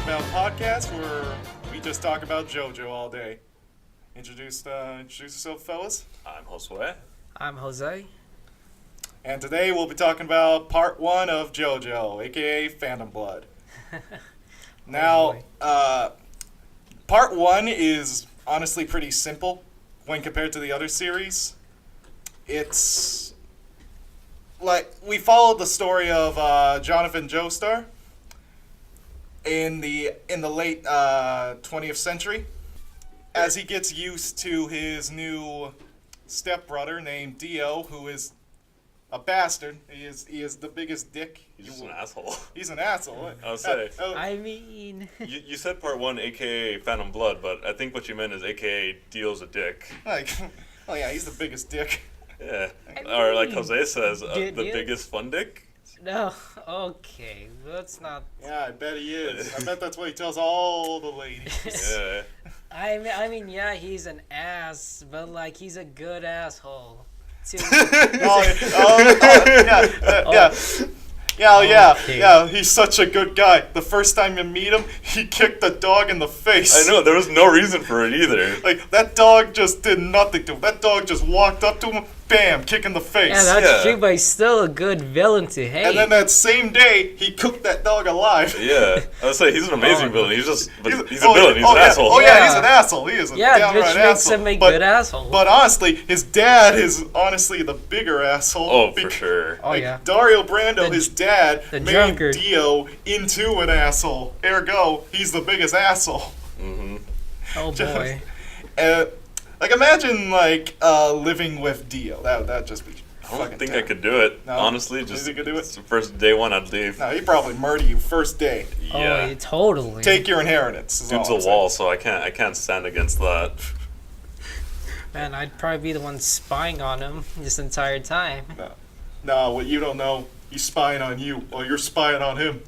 Roundabout podcast where we just talk about JoJo all day. Introduce yourself, fellas. I'm Josue. I'm Jose. And today we'll be talking about part 1 of JoJo, aka Phantom Blood. Now, part 1 is honestly pretty simple when compared to the other series. It's like we followed the story of Jonathan Joestar in the late 20th century as he gets used to his new stepbrother named Dio, who is a bastard. He is the biggest dick. He's just an asshole. He's an asshole. I'll say. I mean... You said part 1, a.k.a. Phantom Blood, but I think what you meant is a.k.a. Dio's a dick. Like, oh yeah, he's the biggest dick. Yeah. I Or like mean, Jose says, the did you? biggest fun dick? No, okay, let's not... Yeah, I bet he is. I bet that's what he tells all the ladies. Yeah. I mean, yeah, he's an ass, but, like, he's a good asshole. Yeah, he's such a good guy. The first time you meet him, he kicked the dog in the face. I know, there was no reason for it either. Like, that dog just did nothing to him. That dog just walked up to him, bam, kick in the face. Yeah, that's true, but he's still a good villain to hate. And then that same day, he cooked that dog alive. Yeah. I would say he's an amazing villain. He's a villain. He's an yeah. asshole. Oh yeah, he's an asshole. He is a downright which asshole. makes him a good asshole. But honestly, his dad is honestly the bigger asshole. Oh, for sure. Oh, yeah. Dario Brando, his dad, the made drunkard. Dio into an asshole. Ergo, he's the biggest asshole. Mm-hmm. Oh, boy. Like, imagine, like, living with Dio. That'd just be I don't think I could do it. No? Honestly, You just think you could do it? the first day one, I'd leave. No, he'd probably murder you first day. Oh, Yeah. yeah, totally. Take your inheritance. Is Dude's all a I'm saying. wall, so I can't stand against that. Man, I'd probably be the one spying on him this entire time. No, what you don't know, he's spying on you while you're spying on him.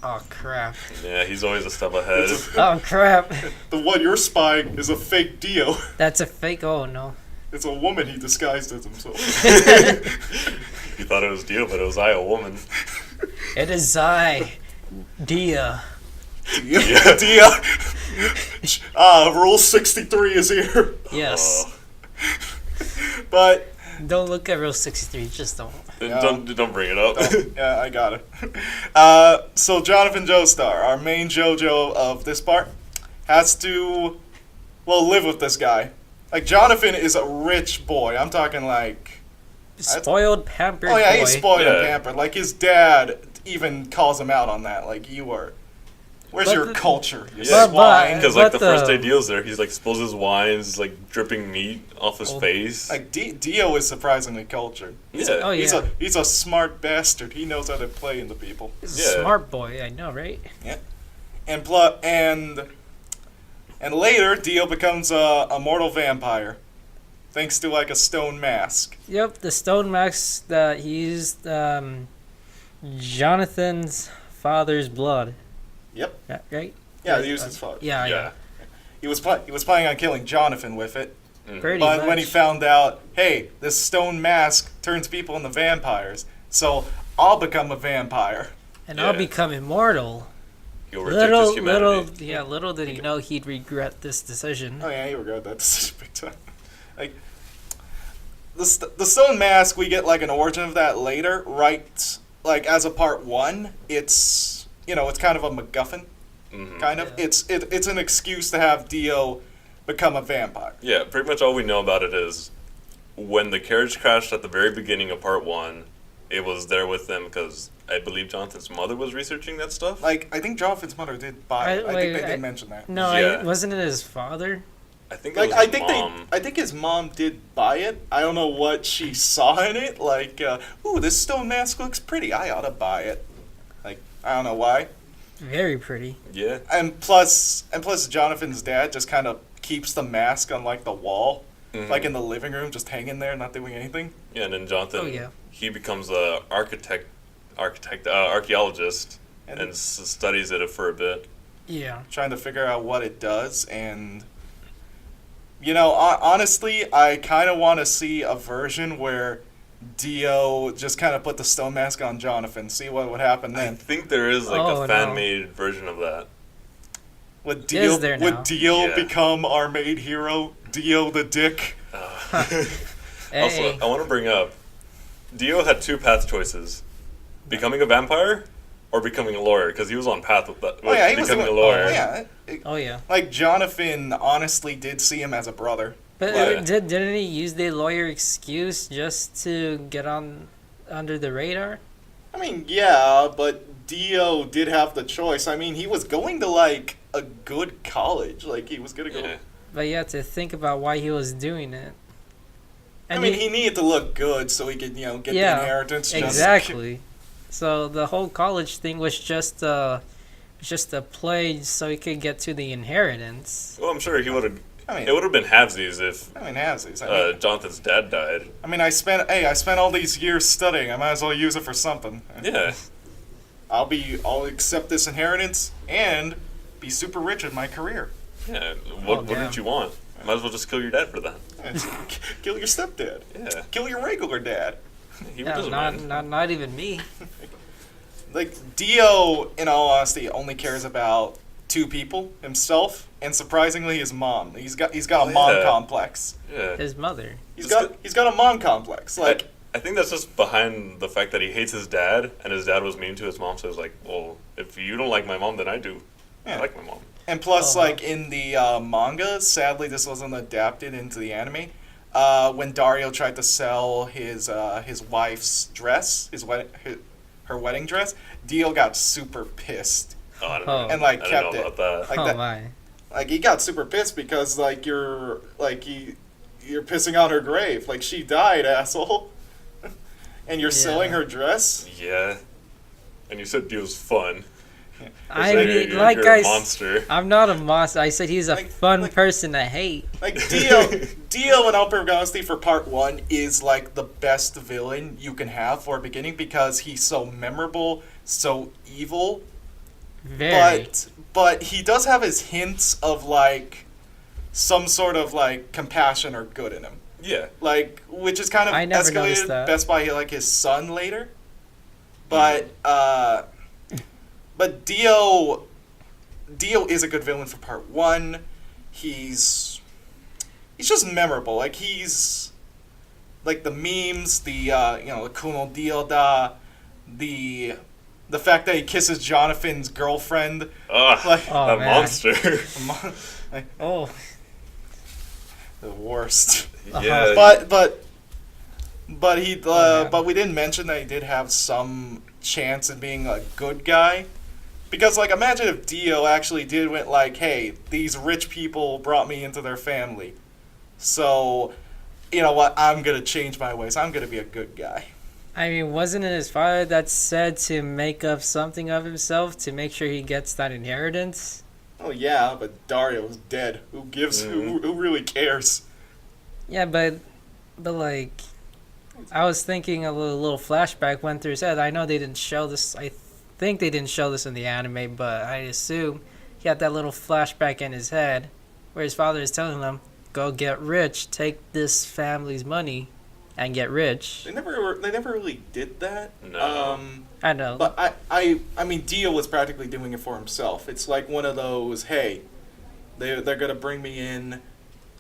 Oh, crap. Yeah, he's always a step ahead. Oh, crap. The one you're spying is a fake Dio. That's a fake... Oh, no. It's a woman he disguised as himself. You thought it was Dio, but it was I, a woman. It is I, Dia. Dio. Dio. Rule 63 is here. Yes. But Don't look at Rule 63, just don't. Don't bring it up. yeah, I got it. So Jonathan Joestar, our main JoJo of this part, has to, live with this guy. Like, Jonathan is a rich boy. I'm talking like... Spoiled, pampered Oh, yeah, boy. he's spoiled and Yeah. pampered. Like, his dad even calls him out on that. Like, you are... Where's But your the- culture, you Yeah. swine? Because like the But first the- day Dio's there, he's like spills his wine, he's like dripping meat off his face. Like, Dio is surprisingly cultured. Yeah. Oh, yeah. He's a smart bastard. He knows how to play into people. He's Yeah. a smart boy, I know, right? And later, Dio becomes a mortal vampire, thanks to like a stone mask. Yep, the stone mask that he used, Jonathan's father's blood. Yep. Right? Yeah, he used his father. Yeah. He was planning on killing Jonathan with it, Pretty but much. when he found out, hey, this stone mask turns people into vampires, so I'll become a vampire. And I'll Yeah. become immortal. He'll reject his humanity. Little did he know he'd regret this decision. Oh yeah, he regretted that decision big time. Like the stone mask, we get like an origin of that later, right? Like as a part 1, it's it's kind of a MacGuffin, Mhm. kind of. Yeah. It's an excuse to have Dio become a vampire. Yeah, pretty much all we know about it is when the carriage crashed at the very beginning of part 1, it was there with them because I believe Jonathan's mother was researching that stuff. Like I think Jonathan's mother did buy it. I think they did mention that. No, Yeah. wasn't it his father? I think it Like was I his think mom. I think his mom did buy it. I don't know what she saw in it. Like, ooh, this stone mask looks pretty. I ought to buy it. Like, I don't know why. Very pretty. Yeah. And plus, Jonathan's dad just kind of keeps the mask on like the wall, Mhm. like in the living room, just hanging there, not doing anything. Yeah, and then Jonathan, Oh, yeah. he becomes a archaeologist and studies it for a bit. Yeah. Trying to figure out what it does. And honestly, I kind of want to see a version where Dio just kind of put the stone mask on Jonathan, see what would happen I then. think there is like Oh, a no. fan-made version of that. Would Is there now? would Dio Yeah. become our main hero? Dio the Dick? Hey. Also, I want to bring up, Dio had two path choices: becoming a vampire or becoming a lawyer. Because he was on path with that, Oh yeah, he was becoming a doing- lawyer. Oh yeah. Oh yeah. Like Jonathan honestly did see him as a brother. But Yeah. didn't he use the lawyer excuse just to get on under the radar? I mean, yeah, but Dio did have the choice. I mean, he was going to like a good college. Like he was gonna go. Yeah. But you have to think about why he was doing it. I mean, he needed to look good so he could, get the Yeah, inheritance. exactly. So the whole college thing was just a play so he could get to the inheritance. Well, I'm sure he would have. I mean, It would have been halvesies if halvesies. Jonathan's dad died. I spent all these years studying. I might as well use it for something. Yeah. I'll accept this inheritance and be super rich in my career. Yeah. What damn. did you want? Might as well just kill your dad for that. Kill your stepdad. Yeah. Kill your regular dad. He Yeah, doesn't mind. not even me. Like Dio, in all honesty, only cares about two people: himself and surprisingly his mom. He's got a mom yeah. complex. Yeah. His mother. He's got a mom complex. Like I think that's just behind the fact that he hates his dad, and his dad was mean to his mom, so he's like, well, if you don't like my mom, then I do. Yeah. I like my mom. And plus, Oh. like in the manga, sadly this wasn't adapted into the anime. When Dario tried to sell his wife's dress, her wedding dress, Dio got super pissed Oh, I don't Oh. know. and like I kept don't know it. about that. Like oh that, my. like he got super pissed because like you're pissing on her grave. Like she died, asshole. And you're selling Yeah. her dress. Yeah. And you said Dio's fun. I Like, mean, you're like a I monster. I'm not a monster. I said he's a Like- fun like- person to hate. Like Dio in all perfect honesty for part 1 is like the best villain you can have for a beginning because he's so memorable, so evil, Very. but he does have his hints of like some sort of like compassion or good in him. Yeah. Like which is kind of I never noticed escalated that. best by like his son later. But but Dio is a good villain for part 1. He's just memorable. Like he's like the memes, the the Kuno Dioda, the fact that he kisses Jonathan's girlfriend. Ugh, Like Oh, a man. monster. like, Oh. the worst. yeah. But he man. but we didn't mention that he did have some chance of being a good guy. Because like imagine if Dio actually did went like, hey, these rich people brought me into their family. So, you know what, I'm gonna change my ways. I'm gonna be a good guy. I mean, wasn't it his father that said to make up something of himself to make sure he gets that inheritance? Oh yeah, but Dario's dead. Who gives who really cares? Yeah, but like, I was thinking a little flashback went through his head. I know they didn't show this. I think they didn't show this in the anime, but I assume he had that little flashback in his head where his father is telling him, "Go get rich. Take this family's money, and get rich." They never really did that. No. I know. But I mean, Dio was practically doing it for himself. It's like one of those, hey, they're gonna bring me in.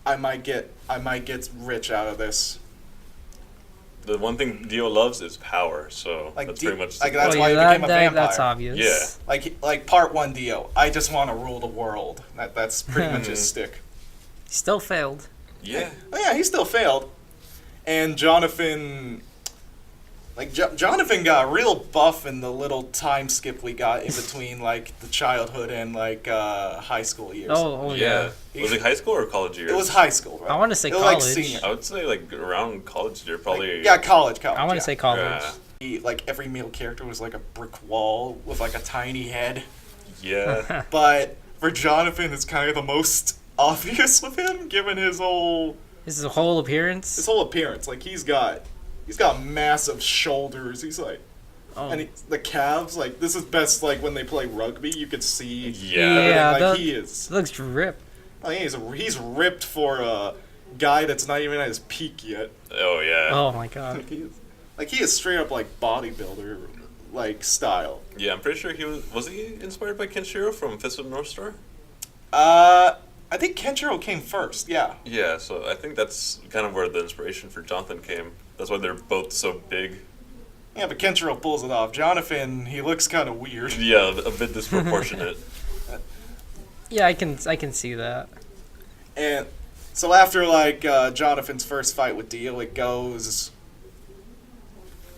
I might get rich out of this. The one thing Dio loves is power, so Like that's Di- pretty much. like that's Oh, why he yeah, became a vampire. That's obvious. Yeah. Like part 1 Dio. I just want to rule the world. That's pretty much his stick. Still failed. yeah. Oh yeah, he still failed. And Jonathan. Like Jonathan got real buff in the little time skip we got in between like the childhood and like high school years. Oh yeah. Was it high school or college years? It was high school, right? I want to say It was like college. senior. I would say like around college year, probably. Yeah, college. I want to yeah. say college. Yeah. Like every male character was like a brick wall with like a tiny head. Yeah. But for Jonathan, it's kind of the most obvious with him, given his whole appearance. appearance. Like he's got massive shoulders. He's like, Oh. and the calves. Like this is best. Like when they play rugby, you could see. Yeah. everything. Yeah, like that- he is. It looks ripped. Like he's ripped for a guy that's not even at his peak yet. Oh yeah. Oh my god. He is straight up like bodybuilder like style. Yeah, I'm pretty sure he was. Was he inspired by Kenshiro from Fist of the North Star? I think Kenshiro came first. Yeah. Yeah, so I think that's kind of where the inspiration for Jonathan came. That's why they're both so big. Yeah, but Kenshiro pulls it off. Jonathan, he looks kind of weird. Yeah, a bit disproportionate. Yeah, I can see that. And so after like Jonathan's first fight with Dio, it goes.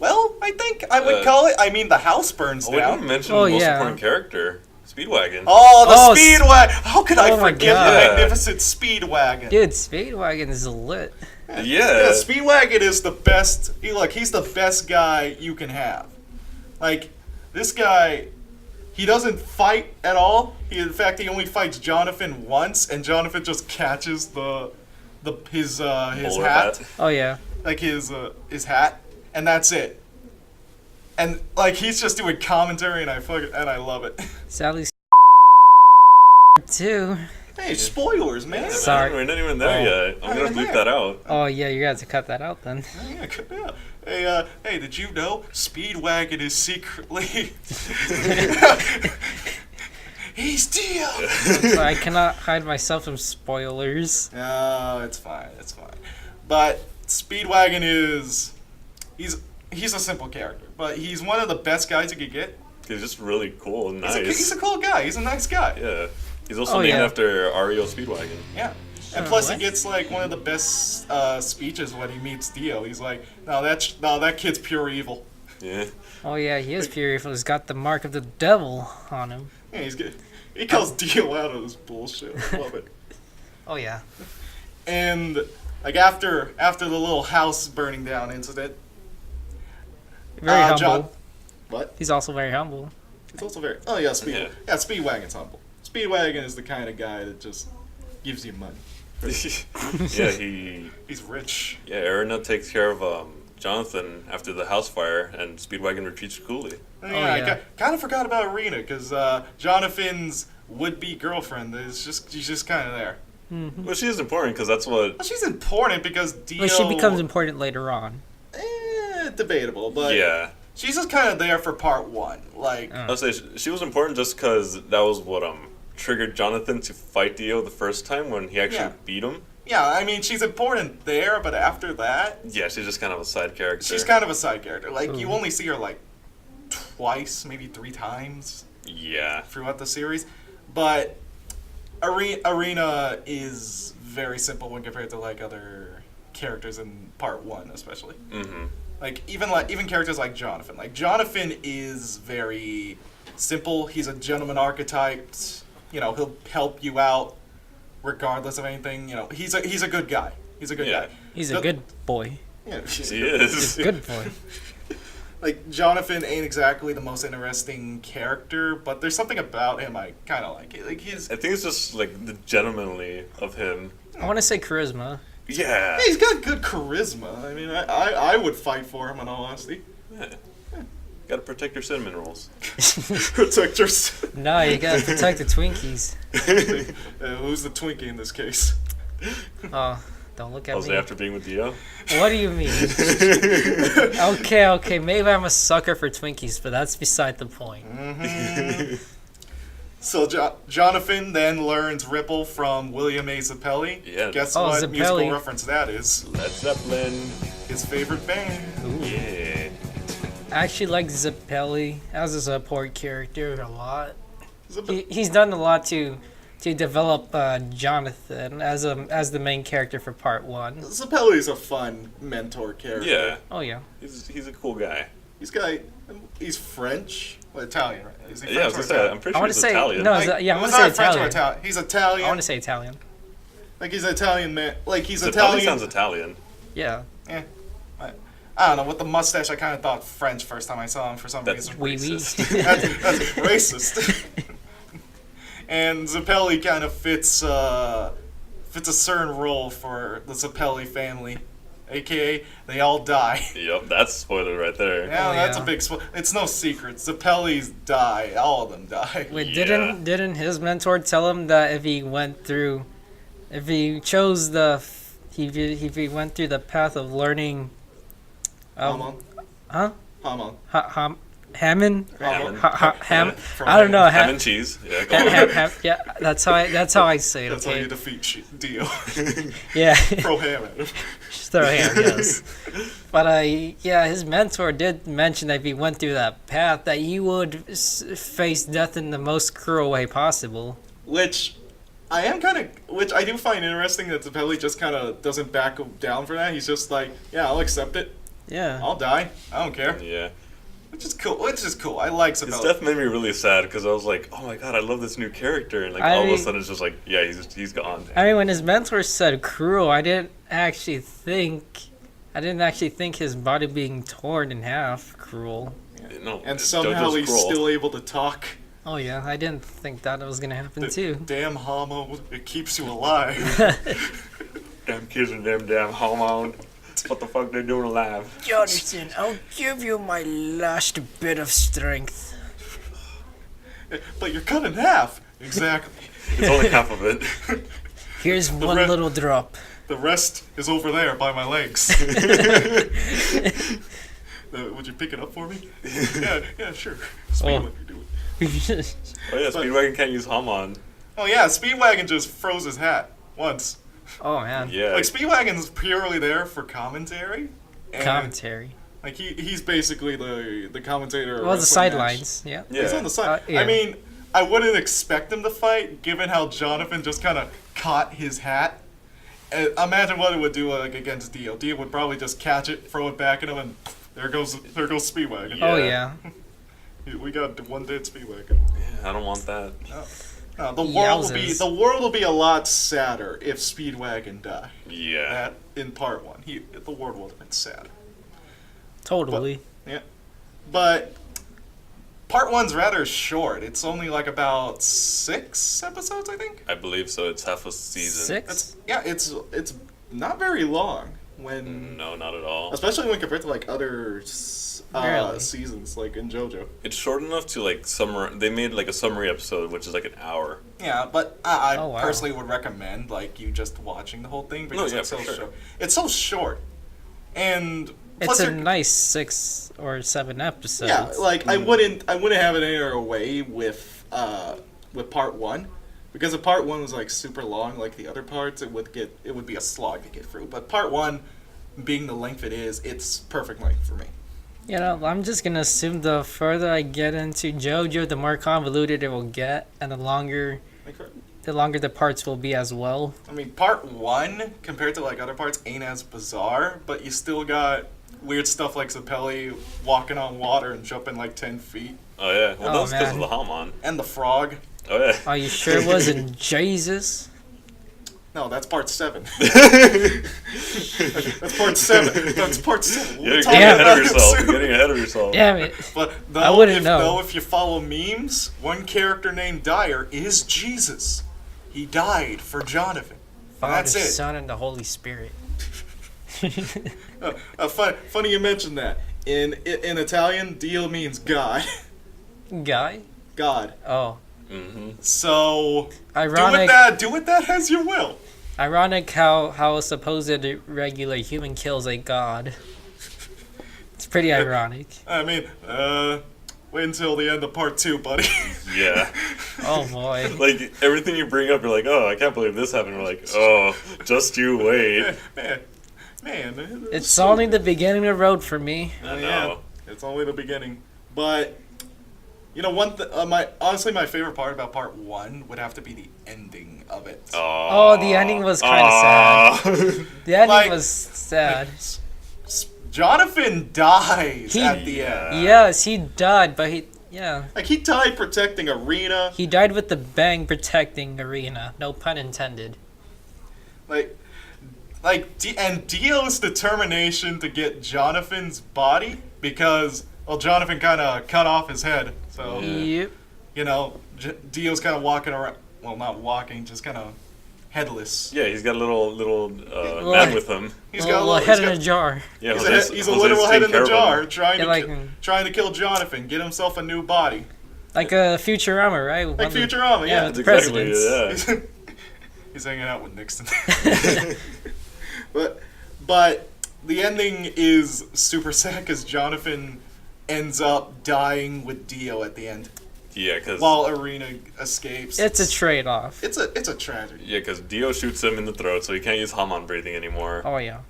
Well, I think I would call it. I mean, the house burns We down. didn't mention Oh, the most yeah. important character, Speedwagon. Oh, the Oh, Speedwagon! How could I oh my forget God. the magnificent Speedwagon? Dude, Speedwagon is lit. Yeah. Speedwagon is the best. He's the best guy you can have. Like, this guy, he doesn't fight at all. In fact, he only fights Jonathan once, and Jonathan just catches his Bowler hat, Oh yeah. like his hat, and that's it. And like he's just doing commentary, and I love it. Sadly, too. Hey, spoilers, man. Yeah, man, Sorry. we're not even there yet. I'm gonna bleep that out. Oh yeah, you got to cut that out then. Yeah, hey, did you know Speedwagon is secretly he's Dio? So I cannot hide myself from spoilers. No, it's fine. But Speedwagon he's a simple character, but he's one of the best guys you could get. He's just really cool and nice. He's a cool guy. He's a nice guy. Yeah. He's also Oh, named yeah. after REO Speedwagon. Yeah. And plus, what? he gets like one of the best speeches when he meets Dio. He's like, "No, that kid's pure evil." Yeah. Oh yeah, he is pure evil. He's got the mark of the devil on him. Yeah, he's good. He calls Dio out of this bullshit. I love it. Oh yeah. And like after the little house burning down incident, Very humble. John, what? He's also very humble. It's also very. Oh yeah, Yeah. Speedwagon's humble. Speedwagon is the kind of guy that just gives you money. Yeah, He's rich. Yeah, Erina takes care of Jonathan after the house fire, and Speedwagon retreats coolly. Oh, yeah. I kind of forgot about Arena because Jonathan's would-be girlfriend she's just kind of there. Well, she is important because that's what. Well, she's important because Dio. Well, she becomes important later on. Debatable, but Yeah. she's just kind of there for part one. Like, I'll say she was important just because that was what triggered Jonathan to fight Dio the first time when he actually Yeah. beat him. yeah, I mean, she's important there, but after that, Yeah, she's just kind of a side character. she's kind of a side character. Like, you only see her like twice, maybe 3 times Yeah. throughout the series, but Arena is very simple when compared to like other characters in part one, especially. Mm-hmm. Like even characters like Jonathan. Like Jonathan is very simple. He's a gentleman archetype. You know, he'll help you out regardless of anything. You know, he's a good guy. He's a good Yeah. guy. He's a good boy. Yeah, He is. Good boy. Like Jonathan ain't exactly the most interesting character, but there's something about him I kind of like. Like he's I think it's just like the gentlemanly of him. I want to say charisma. Yeah. he's got good charisma. I mean, I would fight for him in all honesty. Yeah. Gotta protect your cinnamon rolls. Protectors. No, you gotta protect the Twinkies. Who's the Twinkie in this case? Oh, don't look at Also me. after being with Dio. What do you mean? Okay, maybe I'm a sucker for Twinkies, but that's beside the point. So Jonathan then learns Ripple from William A. Zappelli. Yeah. Guess Oh, what Zappelli. musical reference that is? Led Zeppelin. His favorite band. Yeah. I actually like Zappelli as a support character a lot. Zapp- He's done a lot to develop Jonathan as the main character for part one. Zappelli's a fun mentor character. Yeah. Oh yeah. He's a cool guy. He's French. Well, Italian, right? Is he French Yeah, I was or gonna say, Italian? I'm pretty I sure want he's to say Italian. no. Like, Yeah, I want he's to say not French or Italian. He's Italian. I want to say Italian. Like he's Italian man. Like he's Zeppelin Italian. sounds Italian. Yeah. I don't know. With the mustache, I kind of thought French first time I saw him for some That's reason. Oui, oui. racist. That's racist. And Zappelli kind of fits a certain role for the Zappelli family, aka they all die. Yep, that's a spoiler right there. Yeah, Oh, that's yeah. a big It's no secret. Zappellis die. All of them die. Wait, Yeah. didn't his mentor tell him that if he went through the path of learning, Hamon. huh? Hamon. Hammond. Hammond. From I don't know. Ham and cheese. Yeah, go on. Yeah, that's how I say it. That's how Okay. you defeat Dio. Yeah. Throw ham at him. Just throw ham. Yes. But yeah, his mentor did mention that if he went through that path, that he would face death in the most cruel way possible. Which I do find interesting that Zappelli just kind of doesn't back down for that. He's just like, yeah, I'll accept it. Yeah. I'll die. I don't care. Yeah. Which is cool. I like His Zappelli. death made me really sad because I was like, oh my god, I love this new character. And like all of a sudden it's just like, yeah, he's gone. I mean, when his mentor said cruel, I didn't actually think his body being torn in half cruel. No, And somehow JoJo's he's cruel. still able to talk. Oh yeah, I didn't think that was gonna happen too. Damn homo, it keeps you alive. Damn kids and damn hormone. What the fuck they doing alive? Jonathan, I'll give you my last bit of strength. But you're cut in half. Exactly. It's only half of it. Here's one re- little drop. The rest is over there by my legs. Would you pick it up for me? Yeah, sure. Speedwagon, do it. Oh yeah, Speedwagon can't use Hamon. Oh yeah, Speedwagon just froze his hat once. Oh man. Yeah. Like Speedwagon's purely there for commentary. And, Commentary. Like he's basically the commentator. Well, the wrestling sidelines. Yeah. Yeah. He's on the side. Yeah. I mean, I wouldn't expect him to fight, given how Jonathan just kind of caught his hat. Imagine what it would do like against Dio. Dio would probably just catch it, throw it back at him, and there goes Speedwagon. Oh yeah. We got one dead Speedwagon. I don't want that. No, the Yowzers. world will be a lot sadder if Speedwagon died. Yeah. That in part one, the world would have been sad. Totally. Yeah, but part one's rather short. It's only like about 6 episodes, I think. I believe so. It's half a season. 6. It's not very long when, No, not at all. especially when compared to like other Really? seasons, like in JoJo. It's short enough to like they made like a summary episode, which is like an hour. Yeah, but I Oh, wow. personally would recommend like you just watching the whole thing because yeah, it's so for sure. short. It's so short, and It's plus a you're- nice 6 or 7 episodes. yeah, like I wouldn't have it any other way with part one, because if part one was like super long like the other parts, it would be a slog to get through. But part one, being the length it is, it's perfect length for me. You know, I'm just gonna assume the further I get into JoJo, the more convoluted it will get, and the longer the parts will be as well. I mean, part one compared to like other parts ain't as bizarre, but you still got weird stuff like Zappelli walking on water and jumping like 10 feet, Oh yeah. Well, Oh, that's because of man. the Hamon. and the frog. Oh yeah. Are you sure it wasn't Jesus? No, that's part 7. That's part 7. That's part 7. What are You're we getting talking ahead about? of yourself. You're getting ahead of yourself. Damn it. But I wouldn't know. if you follow memes, one character named Dyer is Jesus. He died for Jonathan. Father, That's it. Son, and the Holy Spirit. Funny you mentioned that. In Italian, Dio means God. Guy? God. Oh. Mm-hmm. So Ironic. do with that as you will. Ironic how a supposed regular human kills a god. It's pretty ironic. I mean, wait until the end of part 2, buddy. Yeah. Oh boy. Like everything you bring up, you're like, oh, I can't believe this happened. We're like, oh, just you wait. Man. It's only the beginning of the road for me. I Yeah, know. it's only the beginning. But you know, honestly, my favorite part about part 1 would have to be the ending of it. Oh, the ending was kind of sad. The ending Like- was sad. Jonathan dies at the end. Yes, he died, but he Like he died protecting Arena. he died with the bang protecting Arena. No pun intended. And Dio's determination to get Jonathan's body, because Jonathan kind of cut off his head, so Yep. you know Dio's kind of walking around. Well, not walking, just kind of headless. Yeah, he's got a little man with him. He's A got a little little head in a jar. Yeah, He's a literal head in the jar, trying Yeah, to like- trying to kill Jonathan, get himself a new body, Like a Futurama, right? like One of the- Futurama. Yeah, with the Exactly. presidents. Yeah. He's hanging out with Nixon. but the ending is super sad because Jonathan ends up dying with Dio at the end, Yeah, because while Arena escapes. It's a trade-off. It's a tragedy. Dio shoots him in the throat, so he can't use Hammond breathing anymore. Oh yeah.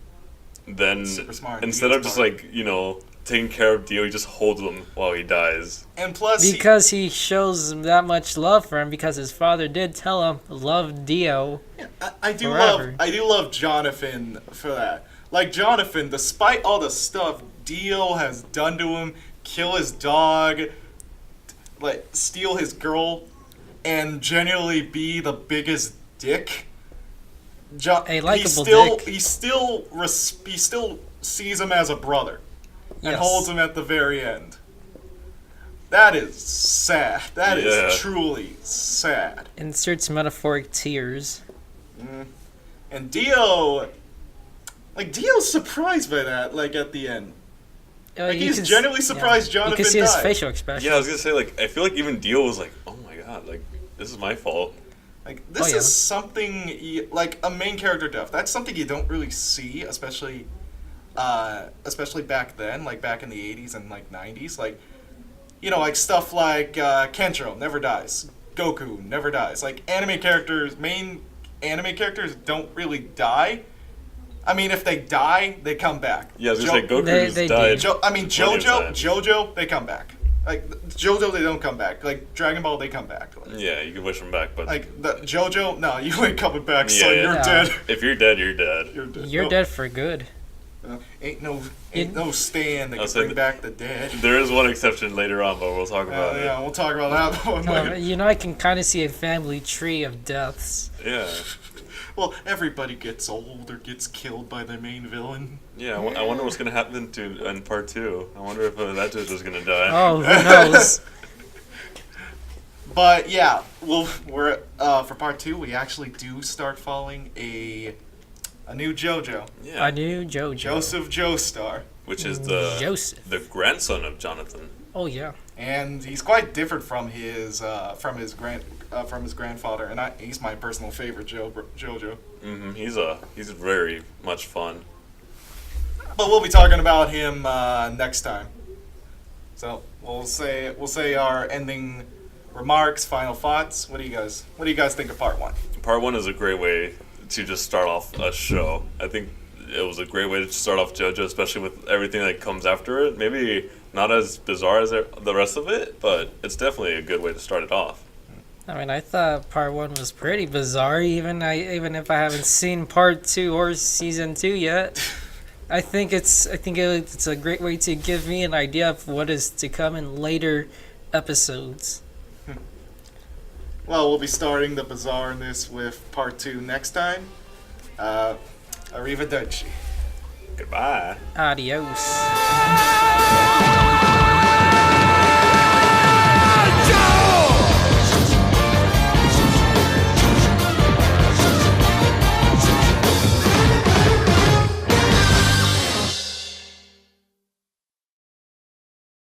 Then Super smart. instead Dio's of just smart. like taking care of Dio, he just holds him while he dies. And plus, Because he shows that much love for him, because his father did tell him, love Dio. I do forever. love Jonathan for that. Like Jonathan, despite all the stuff Dio has done to him, kill his dog, like steal his girl, and genuinely be the biggest dick. A likable dick. He still sees him as a brother, and Yes. holds him at the very end. That is sad. That Yeah. is truly sad. Inserts metaphoric tears. And Dio's surprised by that, like, at the end. Like, You he's can genuinely s- surprised You Jonathan can see his died. facial expression. Yeah, I was gonna say, like, I feel like even Dio was like, oh my god, like, this is my fault. Like, this yeah. is something, like, a main character death. That's something you don't really see, especially back then, like, back in the 80s and, like, 90s. Like, like, stuff like Kenshiro never dies. Goku never dies. Like, main anime characters don't really die. I mean, if they die, they come back. Yeah, I was gonna say, Goku They- just they died. do. plenty of times. JoJo, they come back. Like, JoJo, they don't come back. Like, Dragon Ball, they come back. Yeah, you can wish him back, but Like, the JoJo, no, you ain't coming back, son. Yeah, You're yeah. dead. if you're dead, you're dead. You're dead. You're No, dead for good. Ain't no stand that I'll can say bring that- back the dead. There is one exception later on, but we'll talk about Yeah, we'll talk about that one later. I can kind of see a family tree of deaths. it. Yeah. Well, everybody gets old or gets killed by their main villain. Yeah, I wonder what's gonna happen in part 2. I wonder if that dude is gonna die. Oh, who knows? But yeah, we're for part 2. We actually do start following a new JoJo, Yeah, I knew Jojo. Joseph Joestar, which is Joseph. the grandson of Jonathan. Oh yeah. and he's quite different from his grandfather, and he's my personal favorite JoJo. He's very much fun. But we'll be talking about him next time. So we'll say our ending remarks, final thoughts. What do you guys think of part 1? Part 1 is a great way to just start off a show. I think it was a great way to start off JoJo, especially with everything that comes after it. Maybe not as bizarre as the rest of it, but it's definitely a good way to start it off. I mean, I thought part 1 was pretty bizarre, even if I haven't seen part 2 or season 2 yet. I think it's a great way to give me an idea of what is to come in later episodes. Well, we'll be starting the bizarreness with part 2 next time. Arrivederci. Goodbye. Adios.